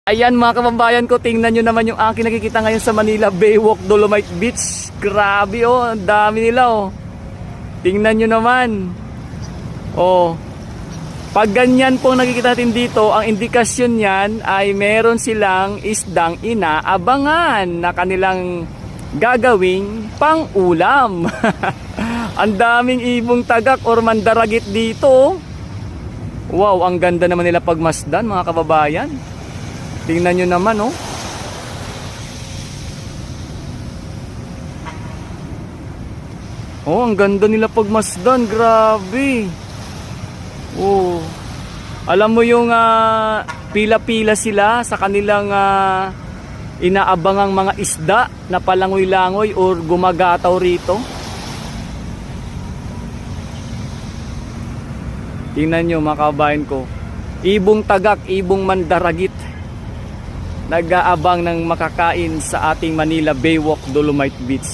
Ayan mga kababayan ko, tingnan nyo naman yung aking nakikita ngayon sa Manila Baywalk Dolomite Beach. Grabe oh, ang dami nila oh. Tingnan nyo naman. Oh. Pag ganyan po nakikita natin dito, ang indikasyon niyan ay meron silang isdang inaabangan na kanilang gagawing pang-ulam. Ang daming ibong tagak or mandaragit dito. Wow, ang ganda naman nila pagmasdan mga kababayan. Tingnan nyo naman oh. Oh, ang ganda nila pagmasdan, grabe. Oh. Alam mo yung pila-pila sila sa kanilang inaabangang mga isda na palangoy-langoy or gumagataw rito. Tingnan nyo mga kabayan ko. Ibong tagak, ibong mandaragit. Nag-aabang ng makakain sa ating Manila Baywalk Dolomite Beach.